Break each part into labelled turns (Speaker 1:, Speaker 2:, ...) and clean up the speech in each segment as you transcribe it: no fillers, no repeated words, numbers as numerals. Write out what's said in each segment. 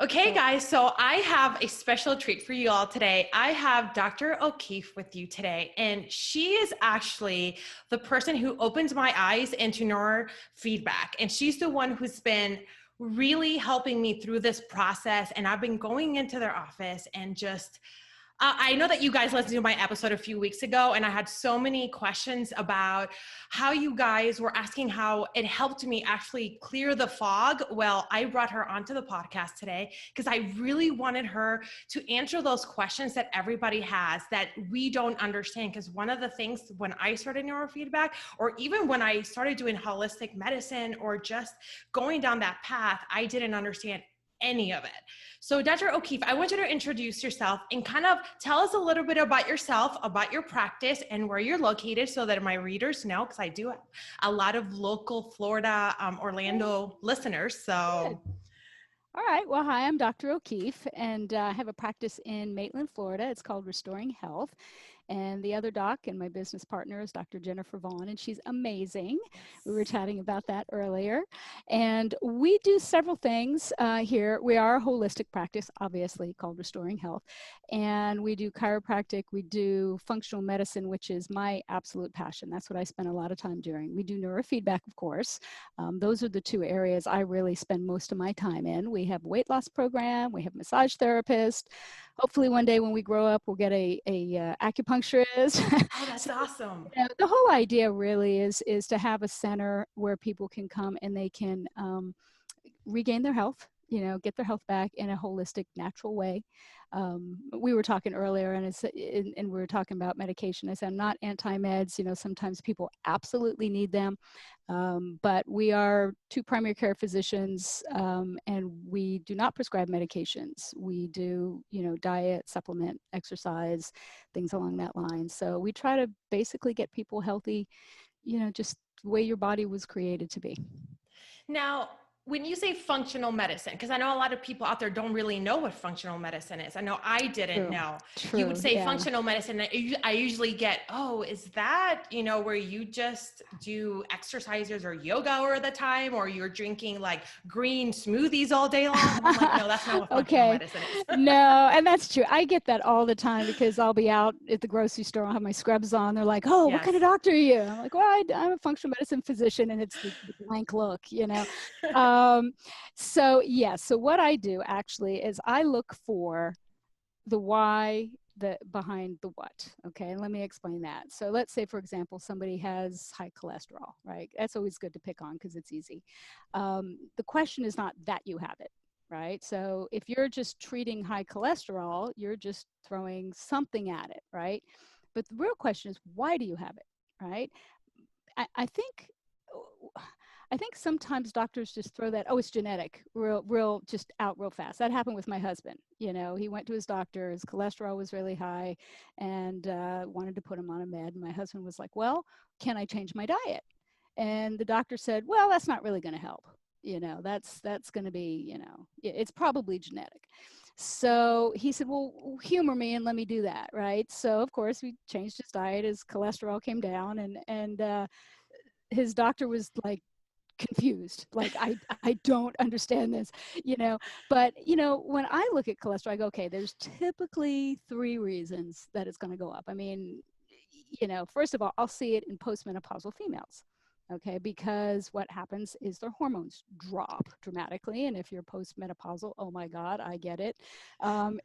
Speaker 1: Okay,
Speaker 2: So,
Speaker 1: guys, so I have a special treat for you all today. I have Dr. O'Keefe with you today, and she is actually the person who opens my eyes into neurofeedback. And she's the one who's been really helping me through this process. And I've been going into their office and just I know that you guys listened to my episode a few weeks ago, and I had so many questions about how you guys were asking how it helped me actually clear the fog. Well, I brought her onto the podcast today because I really wanted her to answer those questions that everybody has that we don't understand. Because one of the things when I started neurofeedback, or even when I started doing holistic medicine or just going down that path, I didn't understand any of it. So, Dr. O'Keefe, I want you to introduce yourself and kind of tell us a little bit about yourself, about your practice, and where you're located so that my readers know, because I do have a lot of local Florida, Orlando listeners.
Speaker 2: good.
Speaker 1: So,
Speaker 2: All right. Well, hi, I'm Dr. O'Keefe, and I have a practice in Maitland, Florida. It's called Restoring Health. And the other doc and my business partner is Dr. Jennifer Vaughn, and she's amazing. We were
Speaker 1: yes.
Speaker 2: chatting about that earlier. And we do several things here. We are a holistic practice, obviously, called Restoring Health. And we do chiropractic, we do functional medicine, which is my absolute passion. That's what I spend a lot of time doing. We do neurofeedback, of course. Those are the two areas I really spend most of my time in. We have a weight loss program, we have massage therapist. Hopefully one day when we grow up, we'll get a acupuncturist.
Speaker 1: Oh, that's
Speaker 2: So,
Speaker 1: awesome.
Speaker 2: the whole idea really is to have a center where people can come and they can regain their health, get their health back in a holistic, natural way. We were talking earlier, and we were talking about medication. I said I'm not anti-meds. Sometimes people absolutely need them, but we are two primary care physicians, and we do not prescribe medications. We do, diet, supplement, exercise, things along that line. So we try to basically get people healthy, just the way your body was created to be.
Speaker 1: Now, when you say functional medicine, because I know a lot of people out there don't really know what functional medicine is. I know I didn't
Speaker 2: True.
Speaker 1: know. You would
Speaker 2: True.
Speaker 1: say
Speaker 2: Yeah.
Speaker 1: functional medicine. I usually get, oh, is that, where you just do exercises or yoga all the time, or you're drinking like green smoothies all day long? And I'm like, no, that's not what functional
Speaker 2: Okay.
Speaker 1: medicine is.
Speaker 2: No, and that's true. I get that all the time because I'll be out at the grocery store, I'll have my scrubs on. They're like, "Oh, what kind of
Speaker 1: Yes.
Speaker 2: doctor are you?" I'm like, "Well, I'm a functional medicine physician," and it's the blank look. Um, so yeah, so what I do actually is I look for the why the behind the what. Okay, and let me explain that. So let's say, for example, somebody has high cholesterol, right? That's always good to pick on because it's easy. The question is not that you have it, right? So if you're just treating high cholesterol, you're just throwing something at it, right? But the real question is, why do you have it, right? I think sometimes doctors just throw that, oh, it's genetic, real, just out real fast. That happened with my husband. He went to his doctor, his cholesterol was really high, and wanted to put him on a med. And my husband was like, well, can I change my diet? And the doctor said, well, that's not really going to help. That's going to be, it's probably genetic. So he said, well, humor me and let me do that, right? So of course we changed his diet. His cholesterol came down, and his doctor was like confused, like, I don't understand this, but when I look at cholesterol, I go, okay, there's typically three reasons that it's going to go up. I mean, first of all, I'll see it in postmenopausal females. Okay, because what happens is their hormones drop dramatically. And if you're postmenopausal, oh my God, I get it.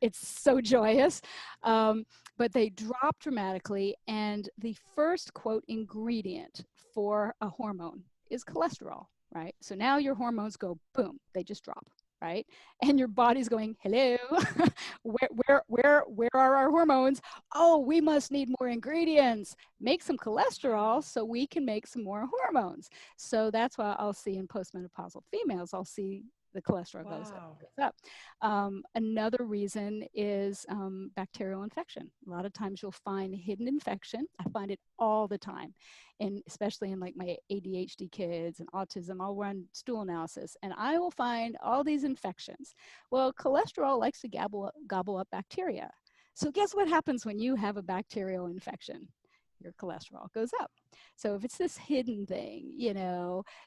Speaker 2: It's so joyous. But they drop dramatically. And the first, quote, ingredient for a hormone is cholesterol, right? So now your hormones go boom, they just drop, right? And your body's going, hello, where are our hormones? Oh, we must need more ingredients. Make some cholesterol so we can make some more hormones. So that's why I'll see in postmenopausal females, I'll see the cholesterol goes
Speaker 1: Wow.
Speaker 2: up. Another reason is bacterial infection. A lot of times you'll find hidden infection. I find it all the time, and especially in like my ADHD kids and autism. I'll run stool analysis and I will find all these infections. Well, cholesterol likes to gobble up bacteria. So guess what happens when you have a bacterial infection? your cholesterol goes up. So if it's this hidden thing,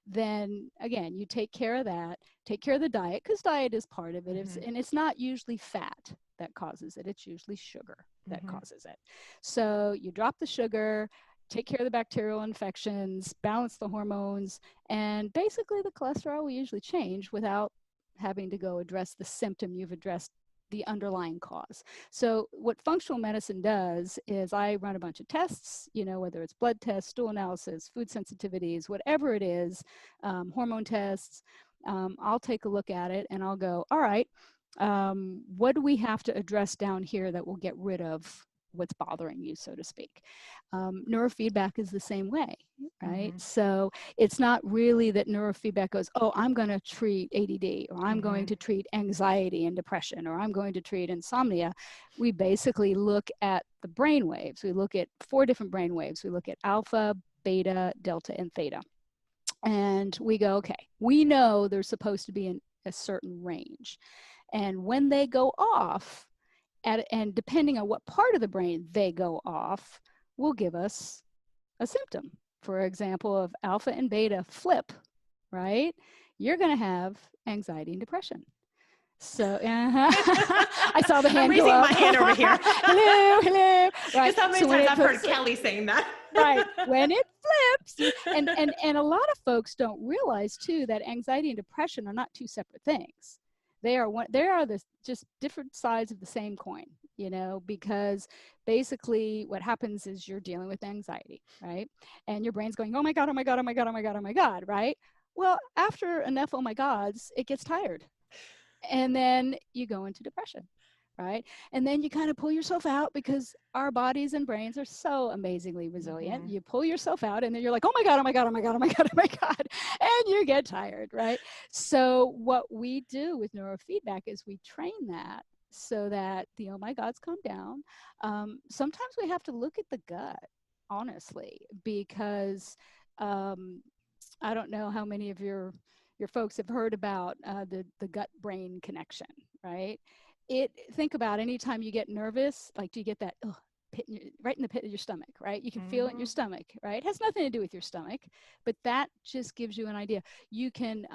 Speaker 2: then again, you take care of that, take care of the diet, because diet is part of it. And it's not usually fat that causes it. It's usually sugar that causes it. So you drop the sugar, take care of the bacterial infections, balance the hormones, and basically the cholesterol will usually change without having to go address the symptom. You've addressed the underlying cause. So what functional medicine does is I run a bunch of tests, whether it's blood tests, stool analysis, food sensitivities, whatever it is, hormone tests. I'll take a look at it and I'll go, all right, what do we have to address down here that will get rid of what's bothering you, so to speak? Neurofeedback is the same way, right? So it's not really that neurofeedback goes, oh, I'm going to treat ADD, or I'm going to treat anxiety and depression, or I'm going to treat insomnia. We basically look at the brain waves. We look at 4 different brain waves. We look at alpha, beta, delta, and theta. And we go, okay, we know they're supposed to be in a certain range. And when they go off, and depending on what part of the brain they go off, will give us a symptom. For example, if alpha and beta flip, right, you're going to have anxiety and depression. So I saw the hand go up.
Speaker 1: I'm raising my hand over here.
Speaker 2: Hello.
Speaker 1: Right. How many times I've heard Kelly saying that.
Speaker 2: Right. When it flips. And a lot of folks don't realize too that anxiety and depression are not 2 separate things. They are just different sides of the same coin, because basically what happens is you're dealing with anxiety, right? And your brain's going, oh my God, oh my God, oh my God, oh my God, oh my God, right? Well, after enough oh my gods, it gets tired. And then you go into depression, right? And then you kind of pull yourself out, because our bodies and brains are so amazingly resilient. You pull yourself out and then you're like, oh my God, oh my God, oh my God, oh my God, oh my God. And you get tired, right? So what we do with neurofeedback is we train that so that the oh my gods calm down. Sometimes we have to look at the gut, honestly, because I don't know how many of your folks have heard about the gut-brain connection, right? Think about anytime you get nervous, like, do you get that pit right in the pit of your stomach, right? You can feel it in your stomach, right? It has nothing to do with your stomach, but that just gives you an idea. You can,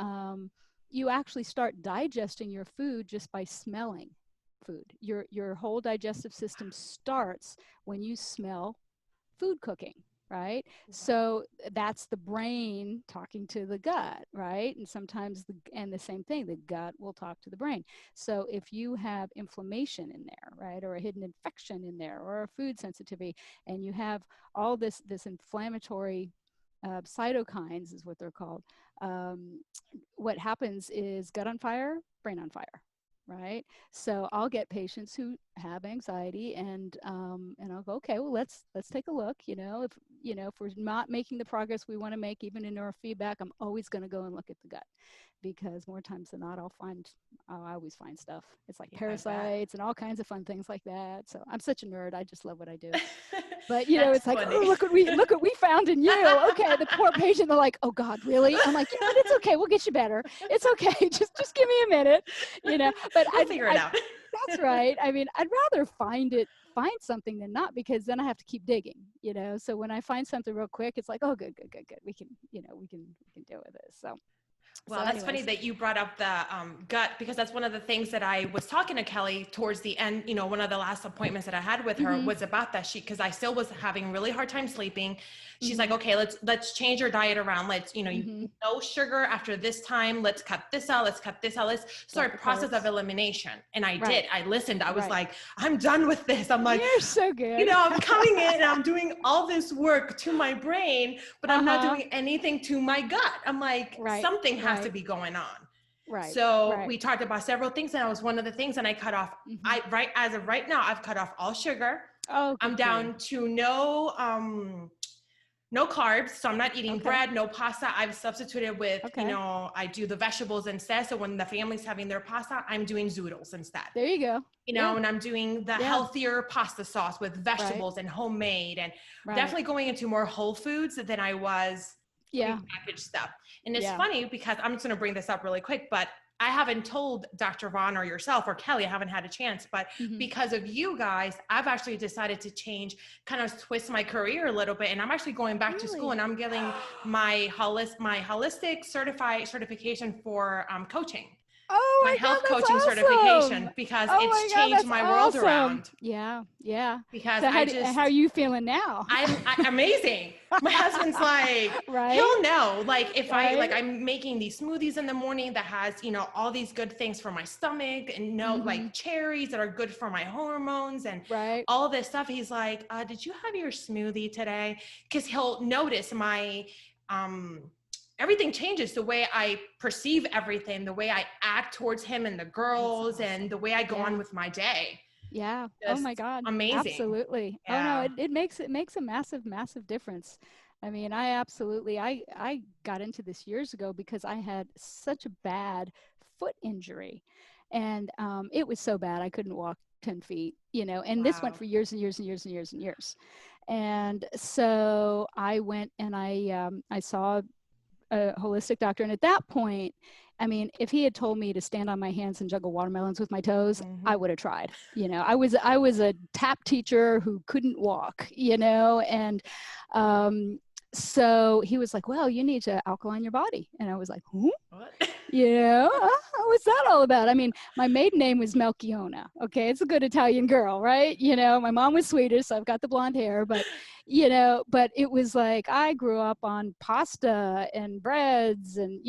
Speaker 2: you actually start digesting your food just by smelling food. Your whole digestive system starts when you smell food cooking, right? So that's the brain talking to the gut, right? And sometimes the same thing, the gut will talk to the brain. So if you have inflammation in there, right, or a hidden infection in there, or a food sensitivity, and you have all this inflammatory cytokines is what they're called, what happens is gut on fire, brain on fire. Right. So I'll get patients who have anxiety and I'll go, okay, well, let's take a look. If we're not making the progress we want to make, even in neurofeedback, I'm always going to go and look at the gut, because more times than not, I always find stuff. It's like parasites and all kinds of fun things like that. So I'm such a nerd. I just love what I do. But it's like, oh, look what we found in you. Okay, the poor patient, they're like, oh God, really? I'm like, but it's okay. We'll get you better. It's okay. Just give me a minute. But
Speaker 1: I'll figure it out.
Speaker 2: That's right. I mean, I'd rather find something than not, because then I have to keep digging. So when I find something real quick, it's like, oh, good. We can deal with this. So.
Speaker 1: Well, that's funny that you brought up the gut, because that's one of the things that I was talking to Kelly towards the end. One of the last appointments that I had with her was about that. Because I still was having really hard time sleeping. She's like, okay, let's change your diet around. Let's, no sugar after this time. Let's cut this out. Let's start process of elimination. And I did. I listened. I was like, I'm done with this. I'm like,
Speaker 2: you're so good.
Speaker 1: I'm coming in and I'm doing all this work to my brain, but I'm not doing anything to my gut. I'm like, something has to be going on. Right. So we talked about several things, and that was one of the things. And I cut off. As of right now, I've cut off all sugar. Oh, I'm down to no carbs. So I'm not eating bread, no pasta. I've substituted with, I do the vegetables instead. So when the family's having their pasta, I'm doing zoodles instead.
Speaker 2: There you go.
Speaker 1: And I'm doing the healthier pasta sauce with vegetables and homemade, and definitely going into more whole foods than I was packaged stuff. And it's funny because I'm just going to bring this up really quick, but I haven't told Dr. Vaughn or yourself or Kelly, I haven't had a chance, but because of you guys, I've actually decided to change, kind of twist my career a little bit. And I'm actually going back to school, and I'm getting my holistic certification for coaching.
Speaker 2: Oh
Speaker 1: My
Speaker 2: my God,
Speaker 1: health
Speaker 2: that's
Speaker 1: coaching
Speaker 2: awesome.
Speaker 1: certification, because
Speaker 2: Oh
Speaker 1: it's
Speaker 2: my God,
Speaker 1: changed
Speaker 2: that's
Speaker 1: my world
Speaker 2: awesome.
Speaker 1: around.
Speaker 2: Yeah, yeah.
Speaker 1: Because
Speaker 2: So how are you feeling now?
Speaker 1: I'm amazing. My husband's like,
Speaker 2: Right?
Speaker 1: he'll know, like, if
Speaker 2: Right?
Speaker 1: I'm making these smoothies in the morning that has, all these good things for my stomach, and like cherries that are good for my hormones and
Speaker 2: Right.
Speaker 1: all this stuff. He's like, did you have your smoothie today? Because he'll notice my, everything changes, the way I perceive everything, the way I act towards him and the girls,
Speaker 2: Awesome.
Speaker 1: and the way I go on with my day.
Speaker 2: Yeah. Oh
Speaker 1: Just
Speaker 2: my God.
Speaker 1: amazing.
Speaker 2: Absolutely. Oh no,
Speaker 1: Yeah.
Speaker 2: it makes a massive, massive difference. I mean, I got into this years ago because I had such a bad foot injury, and it was so bad I couldn't walk 10 feet, and this went
Speaker 1: Wow.
Speaker 2: for years and years and years and years and years. And so I went and I saw a holistic doctor. And at that point, I mean, if he had told me to stand on my hands and juggle watermelons with my toes, I would have tried. I was a tap teacher who couldn't walk, and so he was like, well, you need to alkaline your body. And I was like, who?
Speaker 1: What?
Speaker 2: What's that all about? I mean, my maiden name was Melchiona. Okay, it's a good Italian girl, right? My mom was Swedish, so I've got the blonde hair, but but it was like I grew up on pasta and breads, and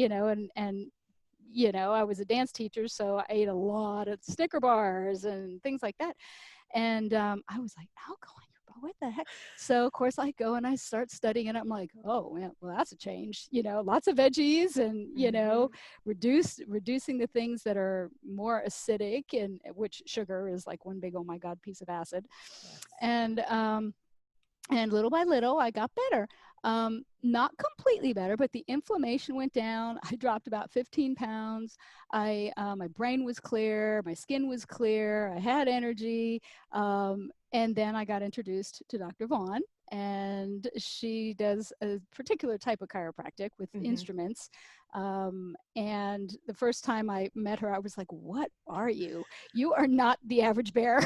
Speaker 2: I was a dance teacher, so I ate a lot of Snicker bars and things like that. And I was like, alkaline, what the heck? So of course I go and I start studying, and I'm like, oh man, well, that's a change. Lots of veggies, and reducing the things that are more acidic, and which sugar is like one big, oh my God, piece of acid.
Speaker 1: Yes.
Speaker 2: And little by little I got better. Not completely better, but the inflammation went down. I dropped about 15 pounds. My brain was clear, my skin was clear, I had energy. And then I got introduced to Dr. Vaughn, and she does a particular type of chiropractic with instruments. And the first time I met her, I was like, what are you? You are not the average bear.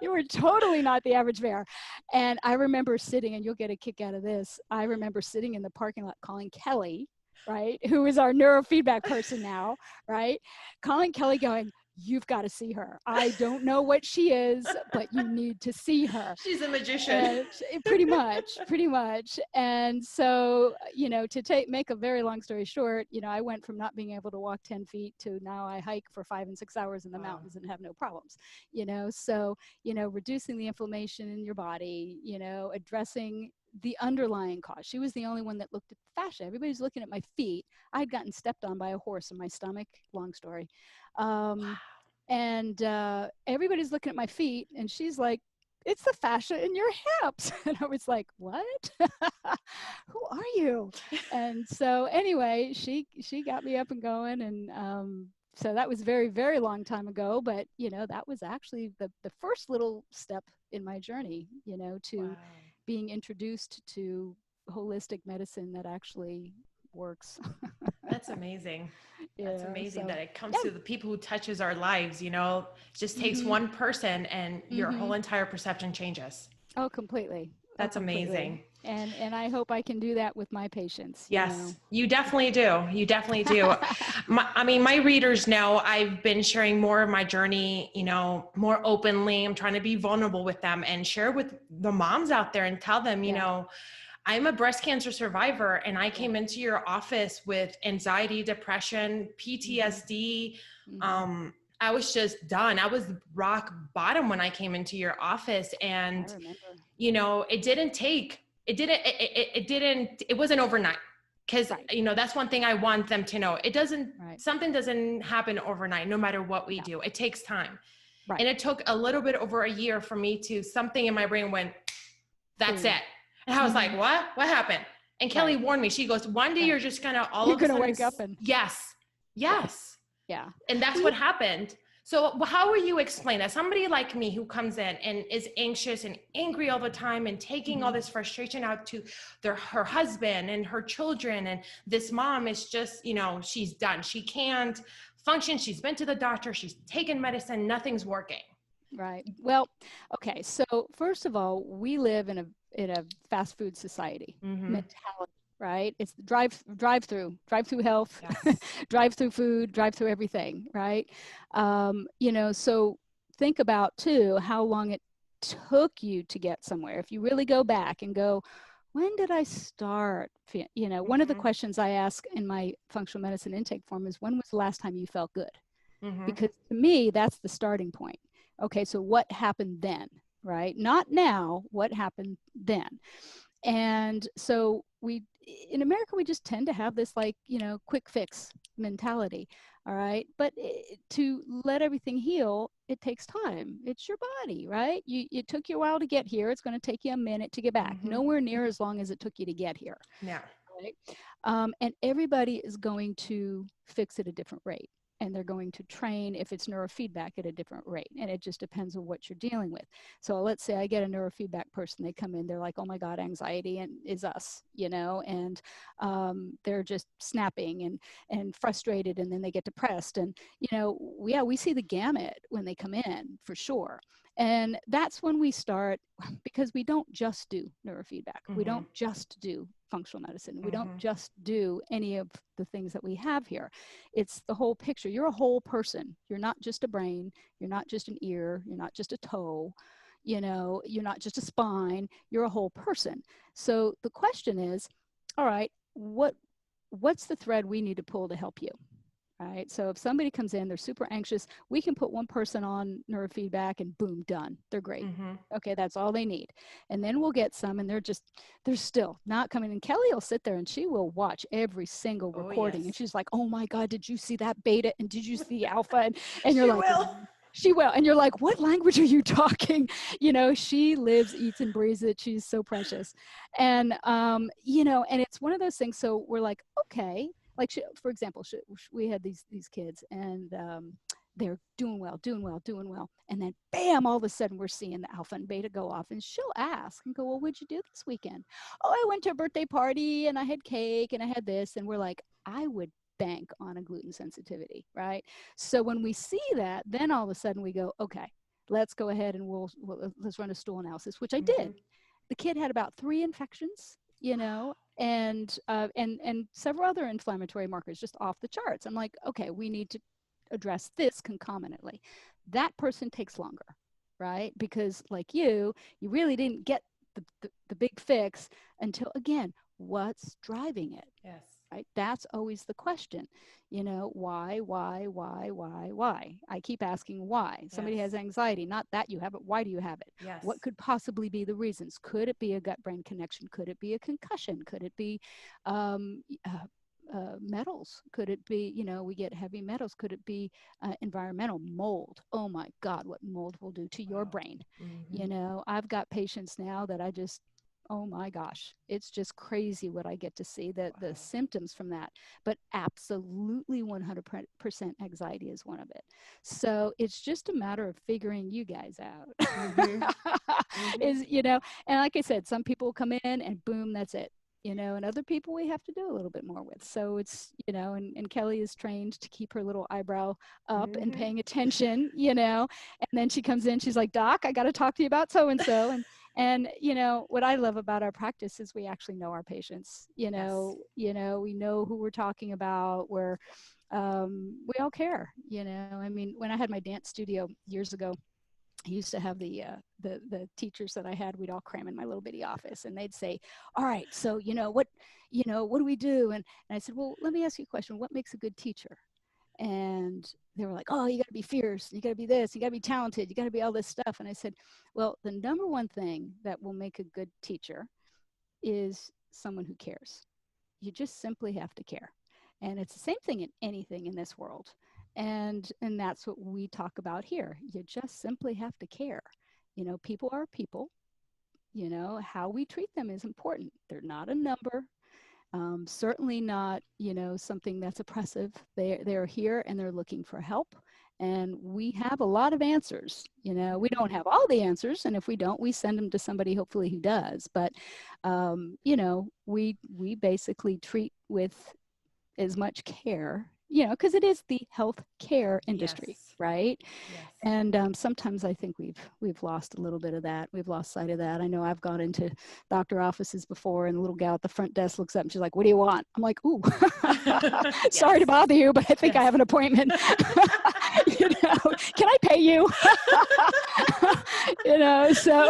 Speaker 2: You are totally not the average bear. And I remember sitting, and you'll get a kick out of this, I remember sitting in the parking lot calling Kelly, right, who is our neurofeedback person now, right, calling Kelly going, you've got to see her. I don't know what she is, but you need to see her.
Speaker 1: She's a magician.
Speaker 2: Pretty much. And so, to make a very long story short, I went from not being able to walk 10 feet to now I hike for 5 and 6 hours in the mountains and have no problems, so, reducing the inflammation in your body, addressing the underlying cause. She was the only one that looked at the fascia. Everybody's looking at my feet. I had gotten stepped on by a horse in my stomach. Long story. And everybody's looking at my feet, and she's like, it's the fascia in your hips. And I was like, what? Who are you? And so anyway, she got me up and going. And so that was very, very long time ago. But, that was actually the first little step in my journey, to being introduced to holistic medicine that actually works.
Speaker 1: That's amazing. That's amazing that it comes
Speaker 2: yeah.
Speaker 1: to the people who touches our lives, it just takes one person and your whole entire perception changes.
Speaker 2: Oh, completely.
Speaker 1: That's amazing.
Speaker 2: And I hope I can do that with my patients.
Speaker 1: Yes, you definitely do. You definitely do. My readers know I've been sharing more of my journey, more openly. I'm trying to be vulnerable with them and share with the moms out there and tell them, I'm a breast cancer survivor, and I came into your office with anxiety, depression, PTSD. I was just done. I was rock bottom when I came into your office, and, it wasn't overnight. Cause that's one thing I want them to know. Something doesn't happen overnight, no matter what we do. It takes time. And it took a little bit over a year for me something in my brain went, that's it. And I was like, what happened? And Kelly warned me. She goes, one day you're just going to all of a sudden
Speaker 2: wake up and
Speaker 1: yes.
Speaker 2: Yeah.
Speaker 1: And that's what happened. So how will you explain that? Somebody like me who comes in and is anxious and angry all the time and taking all this frustration out to her husband and her children. And this mom is just, she's done. She can't function. She's been to the doctor, she's taken medicine, nothing's working.
Speaker 2: Right. Well, okay. So first of all, we live in a fast food society mentality, right? It's the drive through health,
Speaker 1: Yes.
Speaker 2: drive through food, drive through everything, right? So think about too how long it took you to get somewhere. If you really go back and go, when did I start? One of the questions I ask in my functional medicine intake form is, when was the last time you felt good? Because to me, that's the starting point. Okay, so what happened then, right? Not now, what happened then? And so in America, we just tend to have this quick fix mentality. All right. But to let everything heal, it takes time. It's your body, right? It took you a while to get here. It's going to take you a minute to get back. Nowhere near as long as it took you to get here.
Speaker 1: Yeah.
Speaker 2: Right? And everybody is going to fix at a different rate. And they're going to train, if it's neurofeedback, at a different rate. And it just depends on what you're dealing with. So let's say I get a neurofeedback person, they come in, they're like, oh my God, anxiety is us, and they're just snapping and frustrated, and then they get depressed. And, we see the gamut when they come in, for sure. And that's when we start, because we don't just do neurofeedback. We don't just do functional medicine. We don't just do any of the things that we have here. It's the whole picture. You're a whole person. You're not just a brain. You're not just an ear. You're not just a toe. You're not just a spine. You're a whole person. So the question is, all right, what's the thread we need to pull to help you? Right. So if somebody comes in, they're super anxious, we can put one person on neurofeedback and boom, done. They're great. Okay, that's all they need. And then we'll get some, and they're still not coming. And Kelly will sit there and she will watch every single recording. And she's like, oh my God, did you see that beta? And did you see alpha? And you're like, she will. And you're like, what language are you talking? She lives, eats, and breathes it. She's so precious. And, and it's one of those things. So we're like, okay. Like, for example, we had these kids, and they're doing well. And then, bam, all of a sudden we're seeing the alpha and beta go off. And she'll ask and go, well, what'd you do this weekend? Oh, I went to a birthday party, and I had cake, and I had this. And we're like, I would bank on a gluten sensitivity, right? So when we see that, then all of a sudden we go, okay, let's go ahead and let's run a stool analysis, which I did. The kid had about 3 infections, and several other inflammatory markers just off the charts. I'm like, okay, we need to address this concomitantly. That person takes longer, right? Because like you really didn't get the big fix until, again, what's driving it?
Speaker 1: Yes.
Speaker 2: Right? That's always the question. Why? I keep asking why. Somebody has anxiety, not that you have it. Why do you have it?
Speaker 1: Yes.
Speaker 2: What could possibly be the reasons? Could it be a gut-brain connection? Could it be a concussion? Could it be metals? Could it be, we get heavy metals? Could it be environmental mold? Oh my God, what mold will do to your brain. I've got patients now that I just, oh my gosh, it's just crazy what I get to see, the symptoms from that. But absolutely 100% anxiety is one of it. So it's just a matter of figuring you guys out. And like I said, some people come in and boom, that's it. And other people we have to do a little bit more with. So it's, and Kelly is trained to keep her little eyebrow up and paying attention, and then she comes in, she's like, Doc, I got to talk to you about so-and-so. And what I love about our practice is we actually know our patients, we know who we're talking about, we all care, I mean, when I had my dance studio years ago, I used to have the teachers that I had, we'd all cram in my little bitty office, and they'd say, all right, so, what do we do? And I said, well, let me ask you a question. What makes a good teacher? And they were like, oh, you got to be fierce. You got to be this. You got to be talented. You got to be all this stuff. And I said, well, the number one thing that will make a good teacher is someone who cares. You just simply have to care. And it's the same thing in anything in this world. And that's what we talk about here. You just simply have to care. People are people. How we treat them is important. They're not a number. Certainly not, something that's oppressive. They're here and they're looking for help. And we have a lot of answers. We don't have all the answers. And if we don't, we send them to somebody hopefully who does. But, we basically treat with as much care you know, because it is the health care industry,
Speaker 1: Yes.
Speaker 2: right?
Speaker 1: Yes.
Speaker 2: And sometimes I think we've lost a little bit of that. We've lost sight of that. I know I've gone into doctor offices before, and the little gal at the front desk looks up and she's like, "What do you want?" I'm like, "Ooh, sorry to
Speaker 1: Yes.
Speaker 2: bother you, but I think I
Speaker 1: Yes.
Speaker 2: have an appointment. You know, can I pay you?" You know, so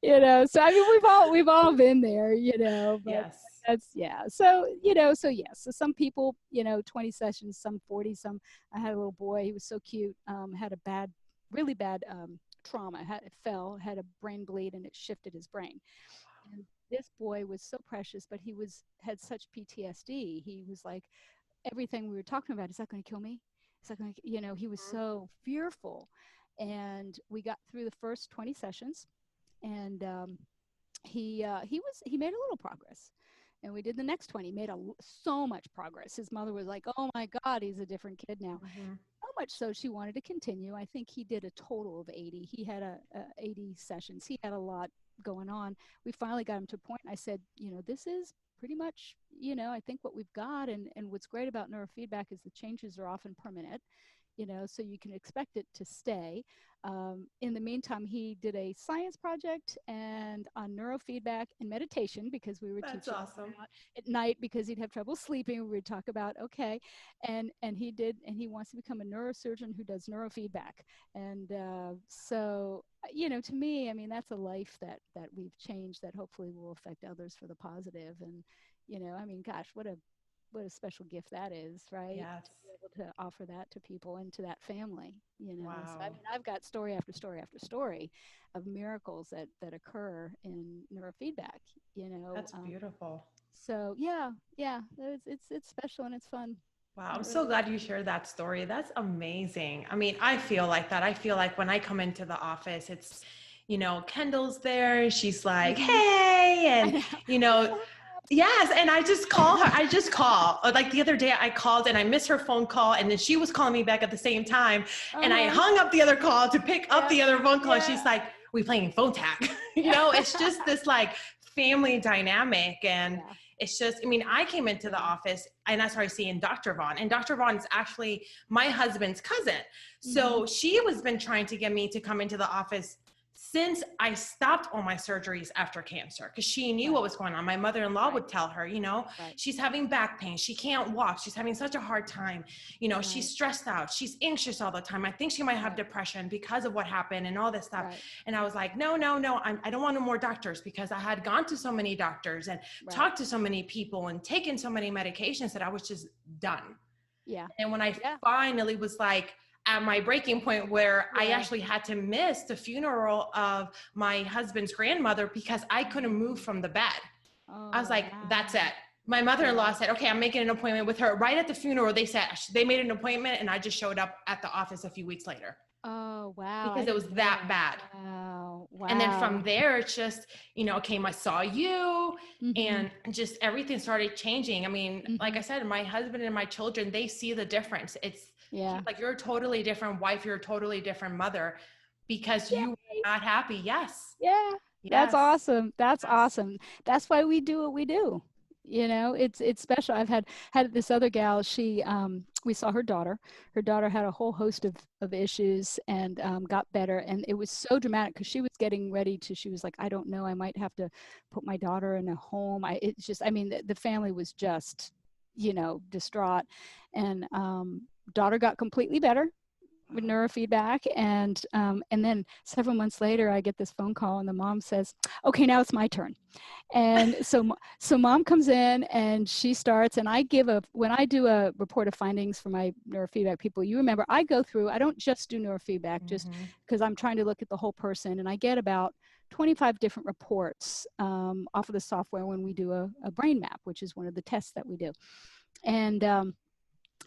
Speaker 2: you know, so I mean, we've all been there, you know, but
Speaker 1: Yes.
Speaker 2: that's yeah. So you know, so yes, so some people, you know, 20 sessions, some 40, some. I had a little boy. He was so cute. Had a bad, really bad trauma. Fell, had a brain bleed, and it shifted his brain. And this boy was so precious, but he had such PTSD. He was like, everything we were talking about, is that going to kill me? Is that going to, you know, he was
Speaker 1: Mhm.
Speaker 2: so fearful. And we got through the first 20 sessions, and he made a little progress. And we did the next 20, made so much progress. His mother was like, "Oh my God, he's a different kid now."
Speaker 1: Mhm.
Speaker 2: So much so she wanted to continue. I think he did a total of 80. He had a 80 sessions. He had a lot going on. We finally got him to a point. I said, you know, this is pretty much, you know, I think what we've got. And what's great about neurofeedback is the changes are often permanent, you know, so you can expect it to stay. In the meantime, he did a science project and on neurofeedback and meditation, because we were
Speaker 1: That's
Speaker 2: teaching him
Speaker 1: awesome.
Speaker 2: that at night because he'd have trouble sleeping. We would talk about, okay, and he did, and he wants to become a neurosurgeon who does neurofeedback. And so, you know, to me, I mean, that's a life that we've changed, that hopefully will affect others for the positive. And you know, I mean, gosh, what a special gift that is, right?
Speaker 1: Yes.
Speaker 2: To be able to offer that to people and to that family, you know. So I
Speaker 1: Wow.
Speaker 2: mean, I've got story after story after story of miracles that occur in neurofeedback, you know.
Speaker 1: That's beautiful.
Speaker 2: So yeah, yeah, it's special and it's fun.
Speaker 1: Wow, I'm
Speaker 2: It
Speaker 1: so
Speaker 2: really
Speaker 1: glad you shared that story. That's amazing. I mean, I feel like that. I feel like when I come into the office, it's, Kendall's there. She's like,
Speaker 2: is.
Speaker 1: hey,
Speaker 2: I
Speaker 1: and,
Speaker 2: know.
Speaker 1: you
Speaker 2: What's
Speaker 1: know, yes. And I just call her. I just call. Like the other day, I called and I missed her phone call. And then she was calling me back at the same time. And I
Speaker 2: Uh-huh.
Speaker 1: hung up the other call to pick up
Speaker 2: Yeah.
Speaker 1: the other phone call. And
Speaker 2: Yeah.
Speaker 1: she's like, we playing phone tag. It's just this like family dynamic. And
Speaker 2: Yeah.
Speaker 1: it's just, I mean, I came into the
Speaker 2: Yeah.
Speaker 1: office and I started seeing Dr. Vaughn, and Dr. Vaughn is actually my husband's cousin.
Speaker 2: Mm-hmm.
Speaker 1: So she was been trying to get me to come into the office since I stopped all my surgeries after cancer, because she knew what
Speaker 2: Right.
Speaker 1: was going on. My mother-in-law
Speaker 2: Right.
Speaker 1: would tell her,
Speaker 2: Right.
Speaker 1: she's having back pain. She can't walk. She's having such a hard time. She's
Speaker 2: Right.
Speaker 1: stressed out. She's anxious all the time. I think she might have
Speaker 2: Right.
Speaker 1: depression because of what happened and all this stuff.
Speaker 2: Right.
Speaker 1: And I was like, no, no, no, I don't want no more doctors, because I had gone to so many doctors and
Speaker 2: Right.
Speaker 1: talked to so many people and taken so many medications that I was just done.
Speaker 2: Yeah.
Speaker 1: And when I
Speaker 2: Yeah.
Speaker 1: finally was like at my breaking point, where I
Speaker 2: Yeah.
Speaker 1: actually had to miss the funeral of my husband's grandmother because I couldn't move
Speaker 2: Mm.
Speaker 1: from the bed. I was
Speaker 2: Oh
Speaker 1: like, that's it.
Speaker 2: wow.
Speaker 1: My mother-in-law
Speaker 2: Yeah.
Speaker 1: said, okay, I'm making an appointment with her. Right at the funeral, they made an appointment, and I just showed up at the office a few weeks later
Speaker 2: Oh wow. I
Speaker 1: because it was
Speaker 2: didn't know
Speaker 1: that
Speaker 2: that.
Speaker 1: bad.
Speaker 2: Wow.
Speaker 1: And then
Speaker 2: Wow.
Speaker 1: from there, it's just, okay, I saw you,
Speaker 2: Mm-hmm.
Speaker 1: and just everything started changing. I mean, like
Speaker 2: Mm-hmm.
Speaker 1: I said, my husband and my children, they see the difference. He's
Speaker 2: Yeah.
Speaker 1: like, you're a totally different wife. You're a totally different mother because you were
Speaker 2: Yay.
Speaker 1: not happy. Yes.
Speaker 2: Yeah. That's
Speaker 1: Yes.
Speaker 2: awesome. That's
Speaker 1: Yes.
Speaker 2: awesome. That's why we do what we do. You know, it's special. I've had this other gal, she we saw her daughter. Her daughter had a whole host of issues and got better. And it was so dramatic because she was getting ready to, she was like, I don't know, I might have to put my daughter in a home. It's just, I mean, the family was just, you know, distraught. And daughter got completely better with
Speaker 1: Wow.
Speaker 2: neurofeedback, and then several months later I get this phone call and the mom says, okay, now it's my turn. And so mom comes in and she starts, and when I do a report of findings for my neurofeedback people, you remember I go through, I don't just do neurofeedback just
Speaker 1: Mm-hmm.
Speaker 2: because I'm trying to look at the whole person, and I get about 25 different reports off of the software when we do a brain map, which is one of the tests that we do.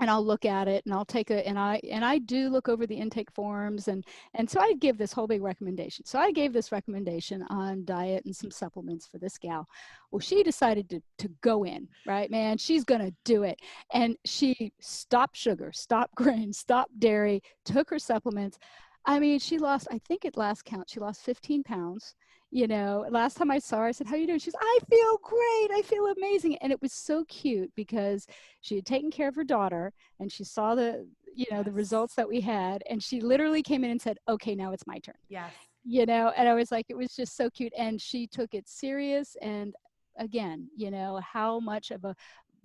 Speaker 2: And I'll look at it and I'll take and I do look over the intake forms, and so I give this whole big recommendation. So I gave this recommendation on diet and some supplements for this gal. Well, she decided to go in, right, man, she's gonna do it. And she stopped sugar, stopped grain, stopped dairy, took her supplements. I mean, she lost, I think at last count, she lost 15 pounds Last time I saw her, I said, how you doing? She's, I feel great. I feel amazing. And it was so cute because she had taken care of her daughter and she saw the
Speaker 1: Yes.
Speaker 2: results that we had. And she literally came in and said, okay, now it's my turn.
Speaker 1: Yes.
Speaker 2: And I was like, it was just so cute. And she took it serious. And again, how much of a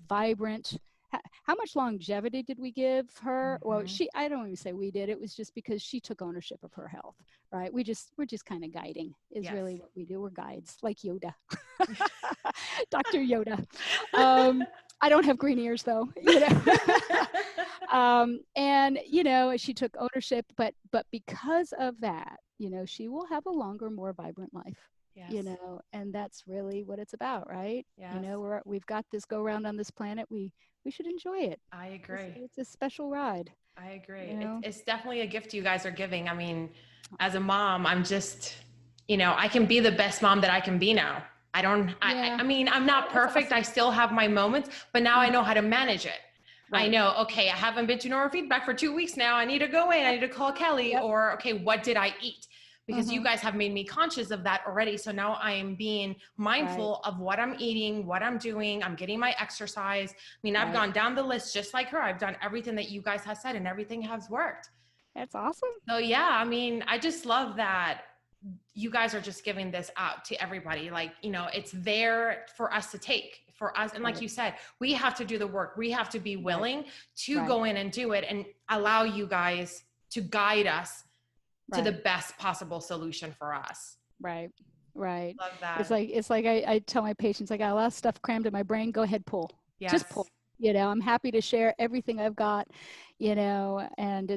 Speaker 2: vibrant, how much longevity did we give her? Well,
Speaker 1: Mm-hmm.
Speaker 2: I don't even say we did. It was just because she took ownership of her health, right? We're just kind of guiding is
Speaker 1: Yes.
Speaker 2: really what we do. We're guides like Yoda, Dr. Yoda. I don't have green ears though, and she took ownership, but because of that, she will have a longer, more vibrant life.
Speaker 1: Yes.
Speaker 2: And that's really what it's about, right?
Speaker 1: Yes.
Speaker 2: We've got this go round on this planet. We should enjoy it.
Speaker 1: I agree.
Speaker 2: It's a special ride.
Speaker 1: I agree.
Speaker 2: you know
Speaker 1: It's definitely a gift you guys are giving. I mean, as a mom, I'm just, I can be the best mom that I can be now. I don't,
Speaker 2: Yeah,
Speaker 1: I mean, I'm not
Speaker 2: that's
Speaker 1: perfect. I
Speaker 2: awesome.
Speaker 1: still have my moments, but now I know how to manage it. I
Speaker 2: Right.
Speaker 1: know, okay, I haven't been to neurofeedback for 2 weeks now. I need to go in, I
Speaker 2: Yep.
Speaker 1: need to call Kelly,
Speaker 2: Yep.
Speaker 1: or, okay, what did I eat? Because you
Speaker 2: Mm-hmm.
Speaker 1: guys have made me conscious of that already. So now I am being
Speaker 2: Right.
Speaker 1: mindful of what I'm eating, what I'm doing. I'm getting my exercise. I mean, I've
Speaker 2: Right.
Speaker 1: gone down the list just like her. I've done everything that you guys have said and everything has worked.
Speaker 2: That's awesome.
Speaker 1: So yeah, I mean, I just love that you guys are just giving this out to everybody. Like, it's there for us to take, for us. And like
Speaker 2: Right.
Speaker 1: you said, we have to do the work. We have to be
Speaker 2: Right.
Speaker 1: willing to
Speaker 2: Right.
Speaker 1: go in and do it and allow you guys to guide us to the
Speaker 2: Right.
Speaker 1: best possible solution for us.
Speaker 2: Right. Right.
Speaker 1: Love
Speaker 2: It's
Speaker 1: that.
Speaker 2: like it's like I tell my patients, I got a lot of stuff crammed in my brain. Go ahead, pull. Just pull.
Speaker 1: Yes.
Speaker 2: I'm happy to share everything I've got, and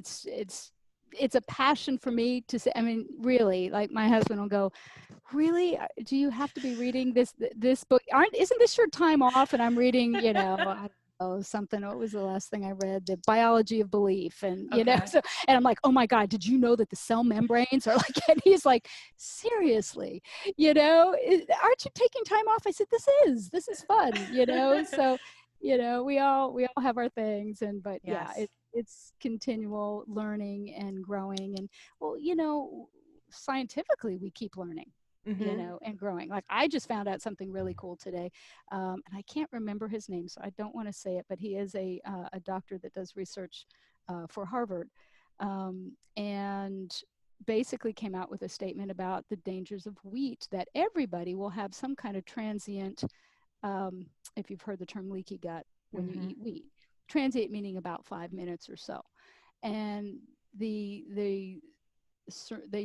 Speaker 2: it's a passion for me to say. I mean, really, like my husband will go, really? Do you have to be reading this book? Isn't this your time off? And I'm reading, I don't know, something. What was the last thing I read? The Biology of Belief, and
Speaker 1: Okay.
Speaker 2: so, and I'm like, oh my God, did you know that the cell membranes are like? And he's like, seriously, aren't you taking time off? I said, this is fun, So, we all have our things, but yeah,
Speaker 1: Yes.
Speaker 2: it's continual learning and growing, and well, scientifically we keep learning,
Speaker 1: Mm-hmm.
Speaker 2: and growing. Like I just found out something really cool today, and I can't remember his name, so I don't want to say it, but he is a doctor that does research for Harvard, and basically came out with a statement about the dangers of wheat, that everybody will have some kind of transient, um, if you've heard the term leaky gut, when you
Speaker 1: Mm-hmm.
Speaker 2: eat wheat. Transient meaning about 5 minutes or so. And they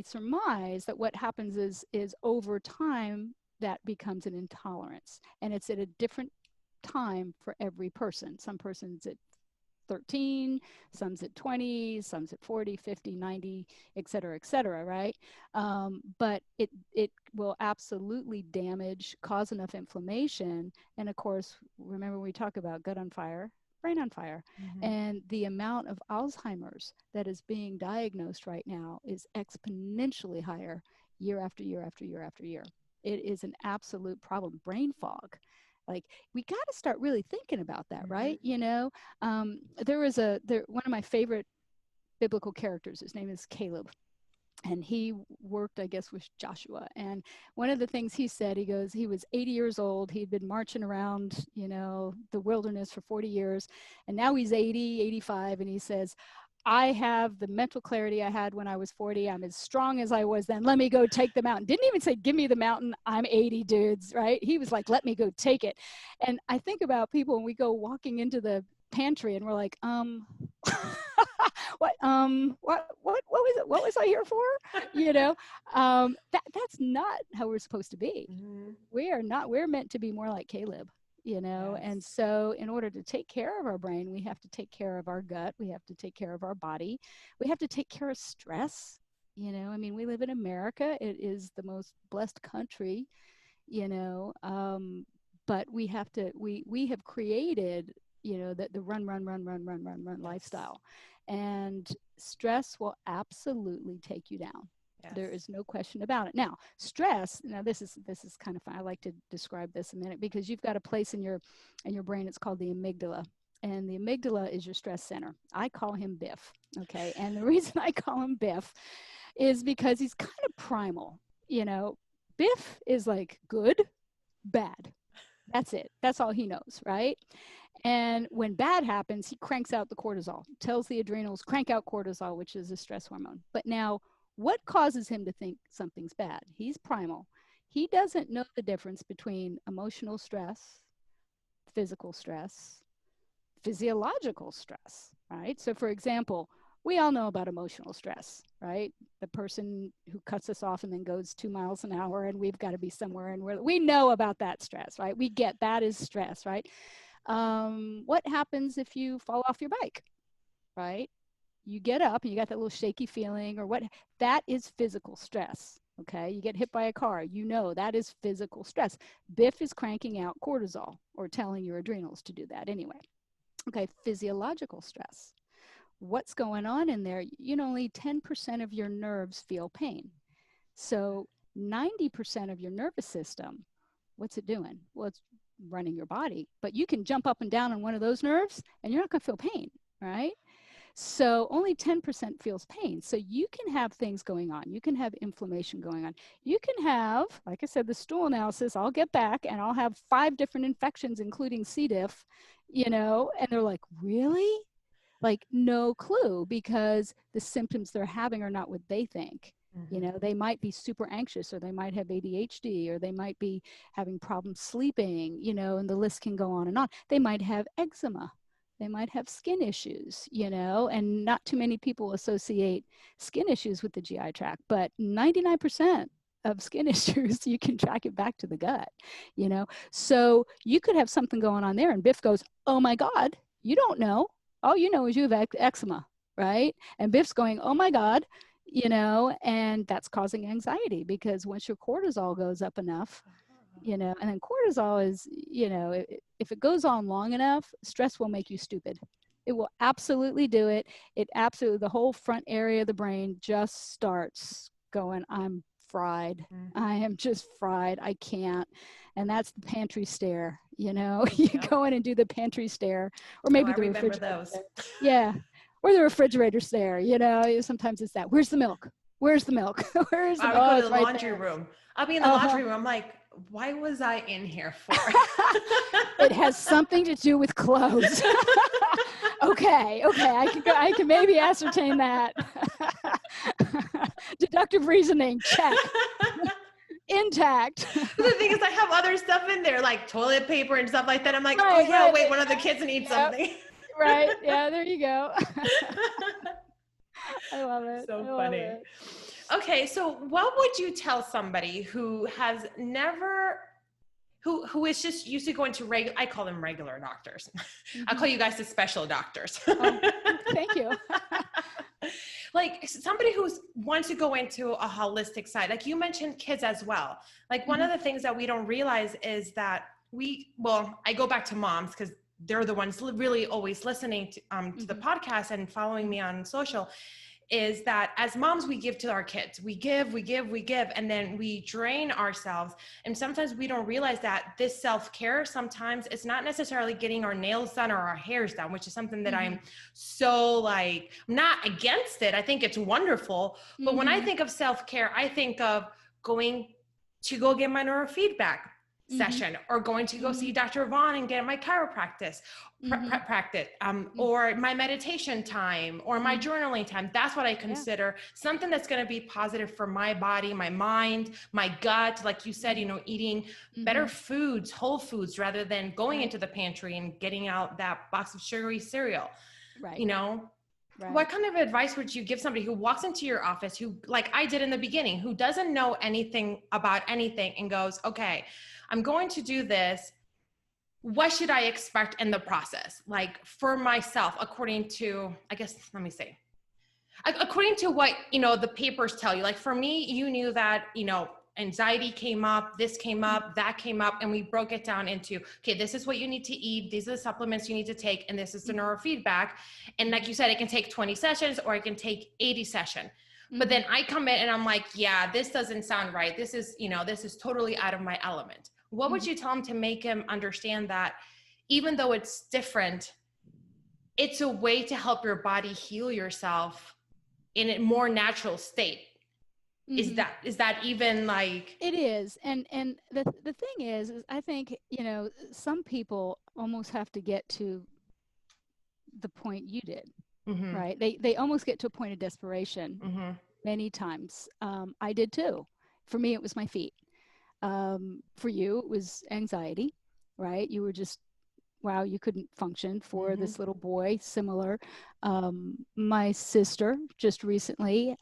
Speaker 2: surmise that what happens is over time that becomes an intolerance, and it's at a different time for every person. Some persons at 13, some's at 20, some's at 40, 50, 90, et cetera, right? But it will absolutely damage, cause enough inflammation. And of course, remember we talk about gut on fire, brain on fire.
Speaker 1: Mm-hmm.
Speaker 2: And the amount of Alzheimer's that is being diagnosed right now is exponentially higher year after year after year after year. It is an absolute problem. Brain fog. Like we got to start really thinking about that,
Speaker 1: Mm-hmm.
Speaker 2: right? One of my favorite biblical characters. His name is Caleb, and he worked, I guess, with Joshua. And one of the things he said, he goes, he was 80 years old. He'd been marching around, the wilderness for 40 years, and now he's 80, 85, and he says, I have the mental clarity I had when I was 40. I'm as strong as I was then. Let me go take the mountain. Didn't even say, give me the mountain. I'm 80, dudes, right? He was like, let me go take it. And I think about people when we go walking into the pantry and we're like, what was it? What was I here for? That's not how we're supposed to be.
Speaker 1: Mm-hmm.
Speaker 2: We are not, we're meant to be more like Caleb.
Speaker 1: Yes.
Speaker 2: And so in order to take care of our brain, we have to take care of our gut, we have to take care of our body, we have to take care of stress. I mean, we live in America, it is the most blessed country, but we have created, the run
Speaker 1: Yes.
Speaker 2: lifestyle, and stress will absolutely take you down.
Speaker 1: Yes.
Speaker 2: There is no question about it. Now, stress. Now, this is kind of fun. I like to describe this a minute, because you've got a place in your brain. It's called the amygdala, and the amygdala is your stress center. I call him Biff. Okay, and the reason I call him Biff is because he's kind of primal. You know, Biff is like good, bad. That's it. That's all he knows, right? And when bad happens, he cranks out the cortisol, tells the adrenals, crank out cortisol, which is a stress hormone. But now, what causes him to think something's bad? He's primal. He doesn't know the difference between emotional stress, physical stress, physiological stress, right? So, for example, we all know about emotional stress, right? The person who cuts us off and then goes 2 miles an hour, and we've got to be somewhere, and we know about that stress, right? We get that is stress, right? What happens if you fall off your bike, right? You get up and you got that little shaky feeling, or what? That is physical stress. Okay, you get hit by a car, you know that is physical stress. Biff is cranking out cortisol, or telling your adrenals to do that anyway. Okay, physiological stress. What's going on in there? You know, only 10% of your nerves feel pain. So 90% of your nervous system, what's it doing? Well, it's running your body, but you can jump up and down on one of those nerves and you're not going to feel pain, right? So only 10% feels pain. So you can have things going on. You can have inflammation going on. You can have, like I said, the stool analysis. I'll get back and I'll have 5 different infections, including C. diff, you know, and they're like, really? Like, no clue, because the symptoms they're having are not what they think. You know, they might be super anxious, or they might have ADHD, or they might be having problems sleeping, you know, and the list can go on and on. They might have eczema. They might have skin issues, you know, and not too many people associate skin issues with the GI tract, but 99% of skin issues, you can track it back to the gut, you know. So you could have something going on there, and Biff goes, oh my God, you don't know. All you know is you have eczema, right? And Biff's going, oh my God, you know, and that's causing anxiety, because once your cortisol goes up enough, you know, and then cortisol is, you know, if it goes on long enough, stress will make you stupid. It will absolutely do it. It absolutely, the whole front area of the brain just starts going, I'm fried. I am just fried. I can't. And that's the pantry stare, you know. You go in and do the pantry stare, or maybe the refrigerator stare. Yeah. Or the refrigerator stare, you know. Sometimes it's that. Where's the milk? Where's the milk? Where's the milk?
Speaker 1: I would go to the laundry room. I'll be in the laundry room. I'm like, why was I in here for?
Speaker 2: It has something to do with clothes. Okay, I can maybe ascertain that. Deductive reasoning, check. Intact.
Speaker 1: The thing is, I have other stuff in there, like toilet paper and stuff like that. I'm like, oh yeah, wait, one of the kids needs something.
Speaker 2: Right, yeah, there you go. I love it.
Speaker 1: So funny. Okay, so what would you tell somebody who has never, who is just used to going to regular, I call them regular doctors. I'll call you guys the special doctors.
Speaker 2: Oh, thank you.
Speaker 1: Like somebody who wants to go into a holistic side, like you mentioned kids as well. Like one of the things that we don't realize is that I go back to moms, because they're the ones really always listening to the podcast and following me on social, is that as moms, we give to our kids. We give, and then we drain ourselves. And sometimes we don't realize that this self-care, sometimes it's not necessarily getting our nails done or our hairs done, which is something that I'm so like, I'm not against it. I think it's wonderful. But when I think of self-care, I think of going to go get my neurofeedback session, or going to go see Dr. Vaughn and get my chiropractic practice, or my meditation time, or my journaling time. That's what I consider something that's going to be positive for my body, my mind, my gut. Like you said, you know, eating better foods, whole foods, rather than going into the pantry and getting out that box of sugary cereal, you know. What kind of advice would you give somebody who walks into your office, who, like I did in the beginning, who doesn't know anything about anything and goes, okay, I'm going to do this. What should I expect in the process? Like for myself, according to, I guess, let me say, according to what, you know, the papers tell you. Like for me, you knew that, you know, anxiety came up, this came up, that came up, and we broke it down into, okay, this is what you need to eat, these are the supplements you need to take, and this is the neurofeedback. And like you said, it can take 20 sessions or it can take 80 sessions. But then I come in and I'm like, yeah, this doesn't sound right. This is, you know, this is totally out of my element. What would you tell him to make him understand that even though it's different, it's a way to help your body heal yourself in a more natural state?
Speaker 2: Mm-hmm.
Speaker 1: Is that even like?
Speaker 2: It is. And the thing is I think, you know, some people almost have to get to the point you did,
Speaker 1: Mm-hmm.
Speaker 2: right? They almost get to a point of desperation
Speaker 1: Mm-hmm.
Speaker 2: many times. I did too. For me, it was my feet. For you, it was anxiety, right? You were just, wow, you couldn't function. For
Speaker 1: Mm-hmm.
Speaker 2: this little boy, similar. My sister just recently,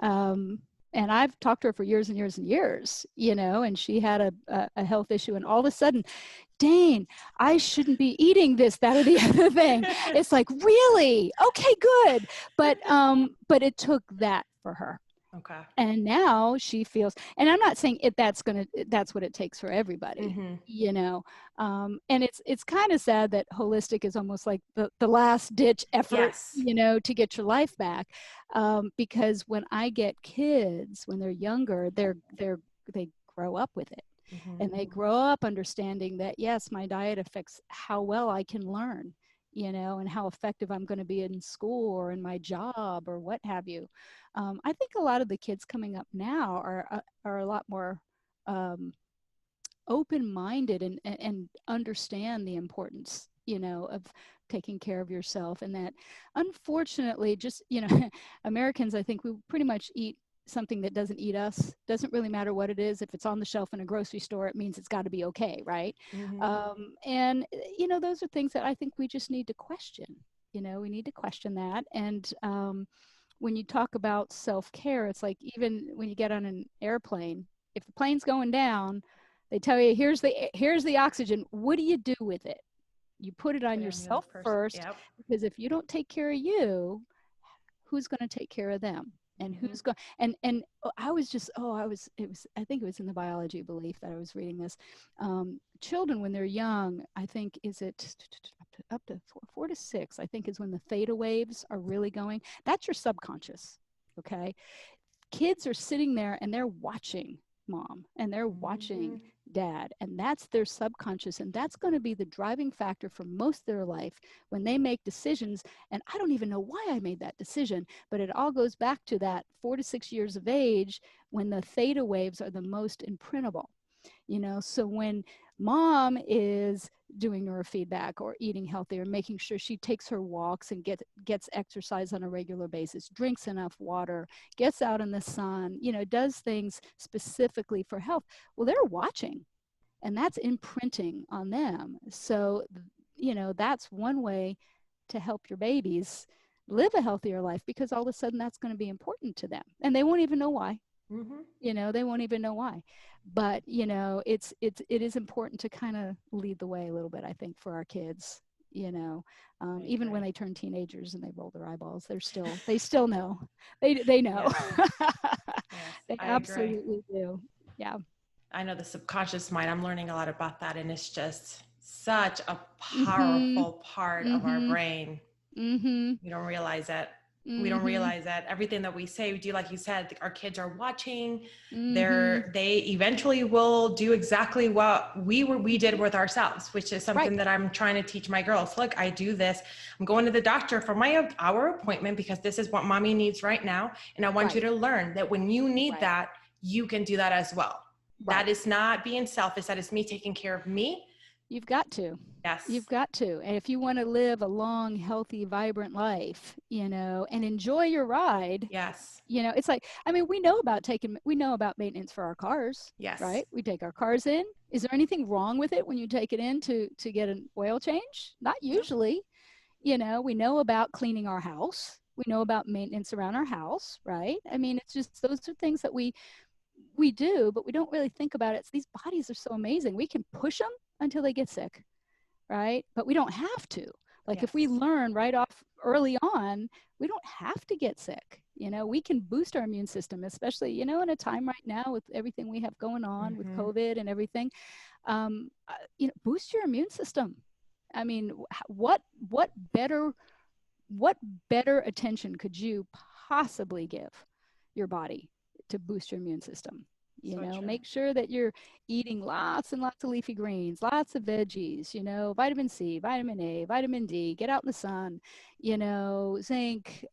Speaker 2: and I've talked to her for years and years and years, you know, and she had a health issue, and all of a sudden, Dane, I shouldn't be eating this, that, or the other thing. It's like, really? Okay, good. But it took that for her.
Speaker 1: Okay.
Speaker 2: And now she feels, and I'm not saying that's what it takes for everybody,
Speaker 1: Mm-hmm.
Speaker 2: you know. And it's kind of sad that holistic is almost like the last ditch effort,
Speaker 1: Yes.
Speaker 2: you know, to get your life back. Because when I get kids, when they're younger, they grow up with it,
Speaker 1: Mm-hmm.
Speaker 2: and they grow up understanding that, yes, my diet affects how well I can learn, you know, and how effective I'm going to be in school or in my job or what have you. I think a lot of the kids coming up now are a lot more um, open-minded and understand the importance, you know, of taking care of yourself. And that, unfortunately, just, you know, Americans, I think we pretty much eat something that doesn't eat us. Doesn't really matter what it is. If it's on the shelf in a grocery store, it means it's got to be okay, right?
Speaker 1: Mm-hmm.
Speaker 2: And you know, those are things that I think we just need to question. You know, we need to question that. And when you talk about self-care, it's like, even when you get on an airplane, if the plane's going down, they tell you, here's the oxygen. What do you do with it? You put it on
Speaker 1: Put it on the other
Speaker 2: yourself
Speaker 1: person.
Speaker 2: first,
Speaker 1: Yep.
Speaker 2: because if you don't take care of you, who's going to take care of them? And
Speaker 1: Mm-hmm.
Speaker 2: who's going, and I was just, I think it was in the biology belief that I was reading this. Children, when they're young, I think, is it up to 4 to 6, I think, is when the theta waves are really going. That's your subconscious. Okay. Kids are sitting there and they're watching mom and they're
Speaker 1: Mm-hmm.
Speaker 2: watching dad, and that's their subconscious, and that's going to be the driving factor for most of their life when they make decisions. And I don't even know why I made that decision, but it all goes back to that 4 to 6 years of age, when the theta waves are the most imprintable, you know. So when mom is doing neurofeedback or eating healthy or making sure she takes her walks and gets exercise on a regular basis, drinks enough water, gets out in the sun, you know, does things specifically for health, well, they're watching, and that's imprinting on them. So, you know, that's one way to help your babies live a healthier life, because all of a sudden that's going to be important to them, and they won't even know why.
Speaker 1: Mm-hmm.
Speaker 2: You know, they won't even know why. But you know, it is important to kind of lead the way a little bit, I think, for our kids, you know.
Speaker 1: I
Speaker 2: Even when
Speaker 1: agree.
Speaker 2: they turn teenagers and they roll their eyeballs, they still know. They know.
Speaker 1: Yes. Yes.
Speaker 2: They
Speaker 1: I agree.
Speaker 2: absolutely do. Yeah.
Speaker 1: I know the subconscious mind. I'm learning a lot about that, and it's just such a
Speaker 2: Mhm.
Speaker 1: powerful part of our
Speaker 2: Mhm.
Speaker 1: brain.
Speaker 2: Mhm.
Speaker 1: We don't realize it. We don't
Speaker 2: Mhm.
Speaker 1: realize that everything that we say, we do, like you said, our kids are watching.
Speaker 2: Mhm.
Speaker 1: They eventually will do exactly what we did with ourselves, which is
Speaker 2: Right.
Speaker 1: something that I'm trying to teach my girls. Look, I do this. I'm going to the doctor for our appointment because this is what mommy needs right now, and I want you
Speaker 2: Right.
Speaker 1: to learn that when you need
Speaker 2: Right.
Speaker 1: that, you can do that as well. That
Speaker 2: Right.
Speaker 1: is not being selfish. That is me taking care of me.
Speaker 2: You've got to. You've
Speaker 1: Yes.
Speaker 2: got to. And if you want to live a long, healthy, vibrant life, you know, and enjoy your ride,
Speaker 1: Yes.
Speaker 2: you know, it's like, I mean, we know about maintenance for our cars,
Speaker 1: Yes.
Speaker 2: right? We take our cars in. Is there anything wrong with it when you take it in to get an oil change? Not
Speaker 1: Nope.
Speaker 2: usually. You know, we know about cleaning our house. We know about maintenance around our house, right? I mean, it's just, those are things that we do, but we don't really think about it. So these bodies are so amazing. We can push them until they get sick, right? But we don't have to. Like, if we
Speaker 1: Yes.
Speaker 2: learn right off early on, we don't have to get sick. You know, we can boost our immune system, especially, you know, in a time right now with everything we have going on with
Speaker 1: Mm-hmm.
Speaker 2: COVID and everything. You know, boost your immune system. I mean, what better what better attention could you possibly give your body to boost your immune system? You
Speaker 1: So
Speaker 2: know,
Speaker 1: true.
Speaker 2: make sure that you're eating lots and lots of leafy greens, lots of veggies, you know, vitamin C, vitamin A, vitamin D, get out in the sun, you know, zinc,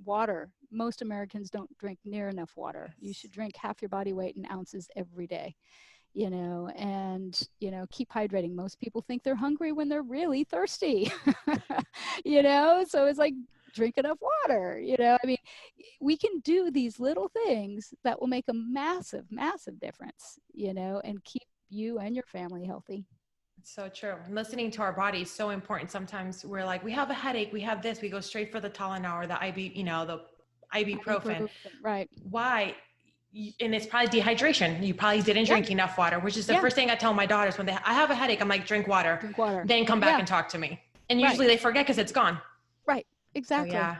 Speaker 2: water, most Americans don't drink near enough water. You should drink half your body weight in ounces every day, and, keep hydrating. Most people think they're hungry when they're really thirsty, so it's like, drink enough water, I mean, we can do these little things that will make a massive, massive difference, and keep you and your family healthy.
Speaker 1: So true. Listening to our body is so important. Sometimes we're like, we have a headache, we have this, we go straight for the Tylenol or the the ibuprofen.
Speaker 2: Right.
Speaker 1: Why? And it's probably dehydration. You probably didn't drink enough water, which is the first thing I tell my daughters when I have a headache. I'm like, drink water.
Speaker 2: Drink water.
Speaker 1: Then come back and talk to me. And usually they forget because it's gone.
Speaker 2: Right. Exactly.
Speaker 1: So,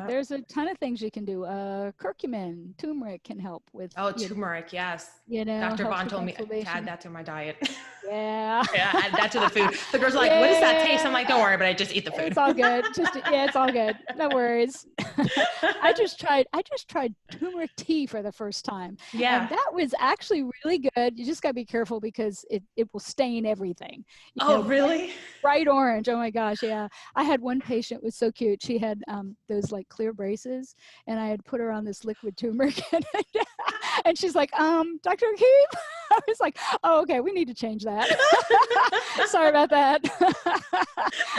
Speaker 2: there's a ton of things you can do. Curcumin, turmeric can help with.
Speaker 1: Oh, turmeric, yes.
Speaker 2: Dr.
Speaker 1: Vaughn told me to add that to my diet.
Speaker 2: Yeah.
Speaker 1: Add that to the food. The girl's like, what does that taste? I'm like, don't worry, but I just eat the food.
Speaker 2: It's all good. It's all good. No worries. I just tried turmeric tea for the first time.
Speaker 1: Yeah.
Speaker 2: And that was actually really good. You just got to be careful because it will stain everything.
Speaker 1: Really?
Speaker 2: Bright orange. Oh my gosh. Yeah. I had one patient, was so cute. She had those like clear braces, and I had put her on this liquid turmeric, and she's like, Dr. O'Keefe? I was like, oh, okay, we need to change that. Sorry about that.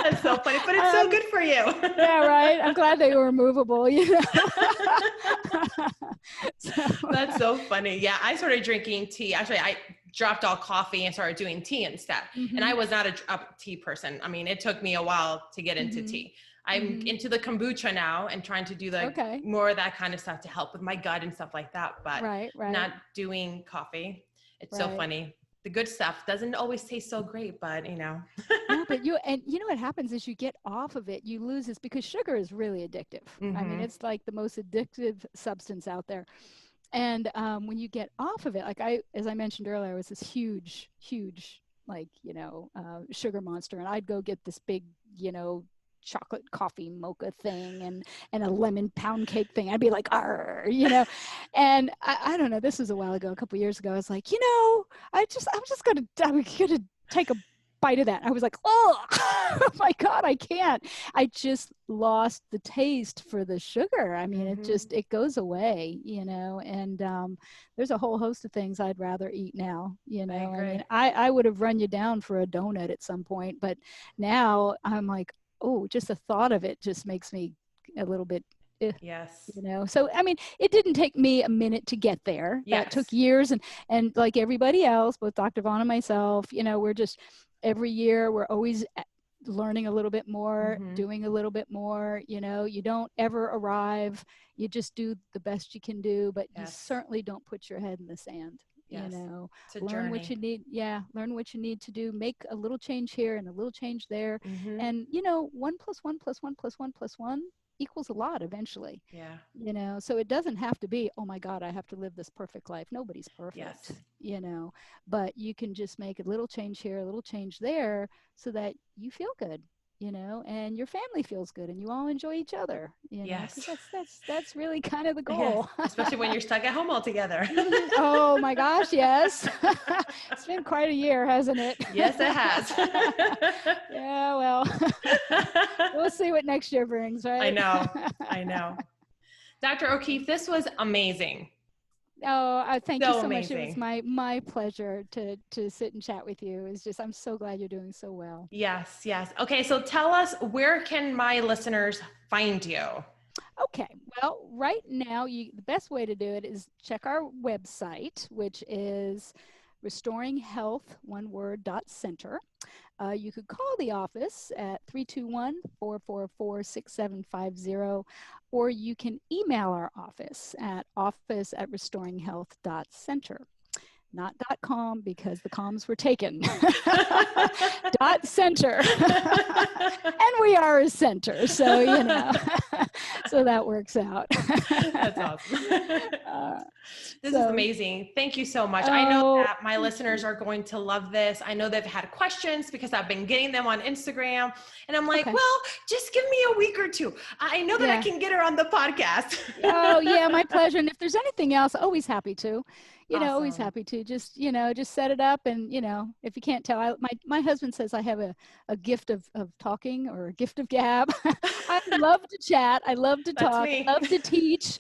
Speaker 1: That's so funny, but it's so good for you.
Speaker 2: Yeah, right. I'm glad they were removable,
Speaker 1: That's so funny. Yeah, I started drinking tea. Actually, I dropped all coffee and started doing tea instead. And I was not a tea person. I mean, it took me a while to get into tea. I'm into the kombucha now and trying to do more of that kind of stuff to help with my gut and stuff like that, but not doing coffee. It's so funny. The good stuff doesn't always taste so great, but No,
Speaker 2: but what happens is you get off of it, you lose this, because sugar is really addictive. I mean, it's like the most addictive substance out there. And when you get off of it, like as I mentioned earlier, I was this huge, sugar monster, and I'd go get this big, chocolate coffee mocha thing and a lemon pound cake thing. I'd be like, and I don't know, this was a while ago, a couple of years ago. I was like, I'm gonna take a bite of that. I was like, oh my God, I can't. I just lost the taste for the sugar. I mean, it goes away, and there's a whole host of things I'd rather eat now, I mean, I would have run you down for a donut at some point, but now I'm like, oh, just the thought of it just makes me a little bit,
Speaker 1: yes.
Speaker 2: So, I mean, it didn't take me a minute to get there. Yes. That took years. And like everybody else, both Dr. Vaughn and myself, we're just, every year, we're always learning a little bit more, doing a little bit more, you don't ever arrive. You just do the best you can do, but you certainly don't put your head in the sand.
Speaker 1: Yes.
Speaker 2: Learn journey. What you need. Yeah. Learn what you need to do. Make a little change here and a little change there. And 1 + 1 + 1 + 1 + 1 equals a lot eventually.
Speaker 1: Yeah.
Speaker 2: So it doesn't have to be, oh my God, I have to live this perfect life. Nobody's perfect. Yes. But you can just make a little change here, a little change there, so that you feel good. And your family feels good, and you all enjoy each other.
Speaker 1: Yes.
Speaker 2: That's really kind of the goal.
Speaker 1: Yes. Especially when you're stuck at home all together.
Speaker 2: Oh my gosh, yes. It's been quite a year, hasn't it?
Speaker 1: Yes, it has.
Speaker 2: Yeah, well, we'll see what next year brings, right?
Speaker 1: I know. Dr. O'Keefe, this was amazing.
Speaker 2: Oh, thank you so
Speaker 1: amazing.
Speaker 2: much. It was my pleasure to sit and chat with you. It's just, I'm so glad you're doing so well.
Speaker 1: Yes. Okay, so tell us, where can my listeners find you?
Speaker 2: Okay, well, right now, the best way to do it is check our website, which is restoringhealth.center. You could call the office at 321-444-6750, or you can email our office at office@restoringhealth.center. Not .com, because the comms were taken. .center. And we are a center, so so that works out.
Speaker 1: That's awesome. This is
Speaker 2: So,
Speaker 1: amazing. Thank you so much. I know
Speaker 2: oh,
Speaker 1: that my listeners are going to love this. I know they've had questions because I've been getting them on Instagram. And I'm like,
Speaker 2: okay.
Speaker 1: well, just give me a week or two. I know that I
Speaker 2: Yeah.
Speaker 1: can get her on the podcast.
Speaker 2: Oh, yeah, my pleasure. And if there's anything else, always happy to, always
Speaker 1: Awesome.
Speaker 2: happy to just, just set it up. And, if you can't tell, my husband says I have a gift of talking or a gift of gab. I love to chat. I love to
Speaker 1: That's
Speaker 2: talk. I
Speaker 1: me.
Speaker 2: love to teach,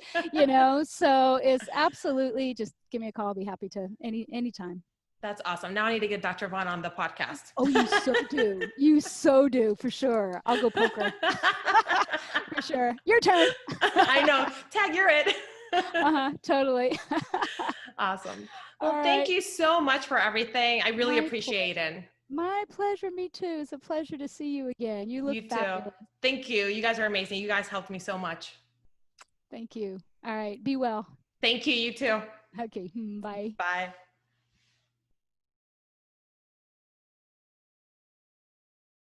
Speaker 2: so it's absolutely just give me a call. I'll be happy to anytime.
Speaker 1: That's awesome. Now I need to get Dr. Vaughn on the podcast.
Speaker 2: Oh, you so do. You so do, for sure. I'll go poker. For sure. Your turn.
Speaker 1: I know. Tag, you're it.
Speaker 2: Totally.
Speaker 1: Awesome.
Speaker 2: All
Speaker 1: Well, thank
Speaker 2: right.
Speaker 1: you so much for everything. I really
Speaker 2: My
Speaker 1: appreciate
Speaker 2: pleasure.
Speaker 1: it.
Speaker 2: My pleasure. Me too. It's a pleasure to see you again. You look
Speaker 1: You too.
Speaker 2: fabulous.
Speaker 1: Thank you. You guys are amazing. You guys helped me so much.
Speaker 2: Thank you. All right. Be well.
Speaker 1: Thank you. You too.
Speaker 2: Okay. Bye.
Speaker 1: Bye.